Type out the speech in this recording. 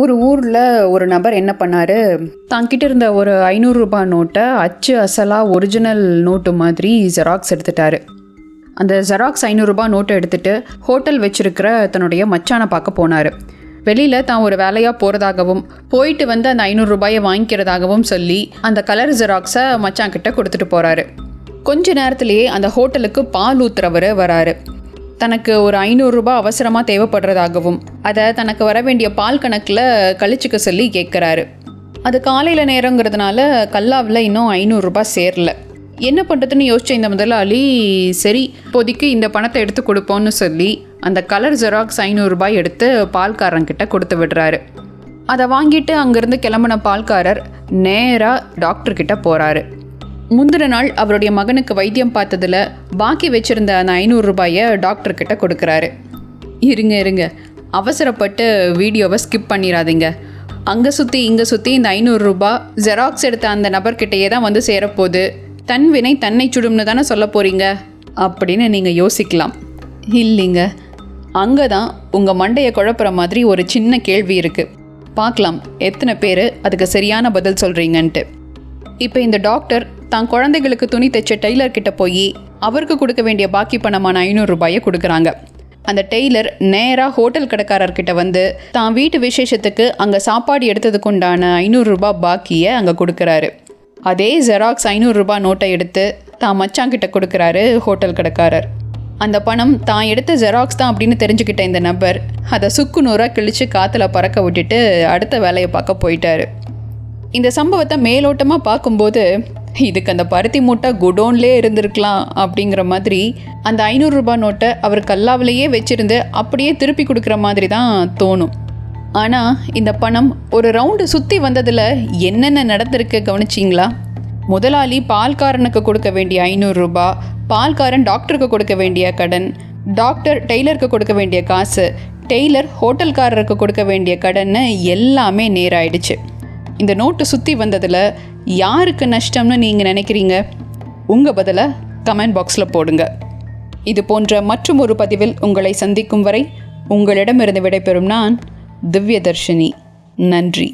ஒரு ஊரில் ஒரு நபர் என்ன பண்ணார், தாங்கிட்ட இருந்த ஒரு 500 ரூபாய் நோட்டை அச்சு அசலாக ஒரிஜினல் நோட்டு மாதிரி ஜெராக்ஸ் எடுத்துட்டாரு. அந்த ஜெராக்ஸ் 500 ரூபாய் நோட்டை எடுத்துகிட்டு ஹோட்டல் வச்சுருக்கிற தன்னுடைய மச்சானை பார்க்க போனார். வெளியில் தான் ஒரு வேலையாக போகிறதாகவும் போயிட்டு வந்து அந்த 500 ரூபாயை வாங்கிக்கிறதாகவும் சொல்லி அந்த கலர் ஜெராக்ஸை மச்சான்கிட்ட கொடுத்துட்டு போகிறாரு. கொஞ்ச நேரத்திலேயே அந்த ஹோட்டலுக்கு பால் ஊற்றுறவர் வராரு. தனக்கு ஒரு 500 ரூபாய் அவசரமாக தேவைப்படுறதாகவும் அதை தனக்கு வர வேண்டிய பால் கணக்கில் கழிச்சுக்க சொல்லி கேட்குறாரு. அது காலையில் நேரங்கிறதுனால கல்லாவில் இன்னும் 500 ரூபாய் சேரல. என்ன பண்ணுறதுன்னு யோசிச்ச இந்த முதலாளி, சரி இப்போதைக்கு இந்த பணத்தை எடுத்து கொடுப்போன்னு சொல்லி அந்த கலர் ஜெராக்ஸ் 500 ரூபாய் எடுத்து பால்காரங்கிட்ட கொடுத்து விடுறாரு. அதை வாங்கிட்டு அங்கேருந்து கிளம்பின பால்காரர் நேராக டாக்டர்கிட்ட போகிறாரு. முந்தின நாள் அவருடைய மகனுக்கு வைத்தியம் பார்த்ததில் பாக்கி வச்சுருந்த அந்த 500 ரூபாயை டாக்டர்கிட்ட கொடுக்குறாரு. இருங்க அவசரப்பட்டு வீடியோவை ஸ்கிப் பண்ணிடாதீங்க. அங்கே சுற்றி இங்கே சுற்றி இந்த 500 ரூபாய் ஜெராக்ஸ் எடுத்த அந்த நபர்கிட்டையே தான் வந்து சேரப்போகுது. தன் வினை தன்னை சுடும்னு தானே சொல்ல போகிறீங்க அப்படின்னு நீங்கள் யோசிக்கலாம். இல்லைங்க, அங்கே தான் உங்கள் மண்டையை குழப்புற மாதிரி ஒரு சின்ன கேள்வி இருக்குது. பார்க்கலாம் எத்தனை பேர் அதுக்கு சரியான பதில் சொல்கிறீங்கன்ட்டு. இப்போ இந்த டாக்டர் தான் குழந்தைகளுக்கு துணி தைச்ச டெய்லர்கிட்ட போய் அவருக்கு கொடுக்க வேண்டிய பாக்கி பணமான 500 ரூபாயை கொடுக்குறாங்க. அந்த டெய்லர் நேராக ஹோட்டல் கடைக்காரர்கிட்ட வந்து தான் வீட்டு விசேஷத்துக்கு அங்கே சாப்பாடு எடுத்ததுக்கு உண்டான 500 ரூபாய் பாக்கியை அங்கே கொடுக்குறாரு. அதே ஜெராக்ஸ் 500 ரூபாய் நோட்டை எடுத்து தான் மச்சாங்கிட்ட கொடுக்குறாரு ஹோட்டல் கடைக்காரர். அந்த பணம் தான் எடுத்த ஜெராக்ஸ் தான் அப்படின்னு தெரிஞ்சுக்கிட்ட இந்த நபர் அதை சுக்கு நூறாக கிழித்து காற்றுல பறக்க விட்டுட்டு அடுத்த வேலையை பார்க்க போயிட்டாரு. இந்த சம்பவத்தை மேலோட்டமாக பார்க்கும்போது இதுக்கு அந்த பருத்தி மூட்டை குடோன்லேயே இருந்திருக்கலாம் அப்படிங்கிற மாதிரி அந்த 500 ரூபாய் நோட்டை அவர் கல்லாவிலேயே வச்சுருந்து அப்படியே திருப்பி கொடுக்குற மாதிரி தான் தோணும். ஆனால் இந்த பணம் ஒரு ரவுண்டு சுற்றி வந்ததில் என்னென்ன நடந்திருக்கு கவனிச்சிங்களா? முதலாளி பால்காரனுக்கு கொடுக்க வேண்டிய 500 ரூபாய், பால்காரன் டாக்டருக்கு கொடுக்க வேண்டிய கடன், டாக்டர் டெய்லருக்கு கொடுக்க வேண்டிய காசு, டெய்லர் ஹோட்டல்காரருக்கு கொடுக்க வேண்டிய கடன் எல்லாமே நேராயிடுச்சு. இந்த நோட்டு சுற்றி வந்ததில் யாருக்கு நஷ்டம்னு நீங்கள் நினைக்கிறீங்க? உங்கள் பதிலை கமெண்ட் பாக்ஸில் போடுங்க. இது போன்ற மற்றும் ஒரு பதிவில் உங்களை சந்திக்கும் வரை உங்களிடமிருந்து விடைபெறும் நான் திவ்யதர்ஷினி. நன்றி.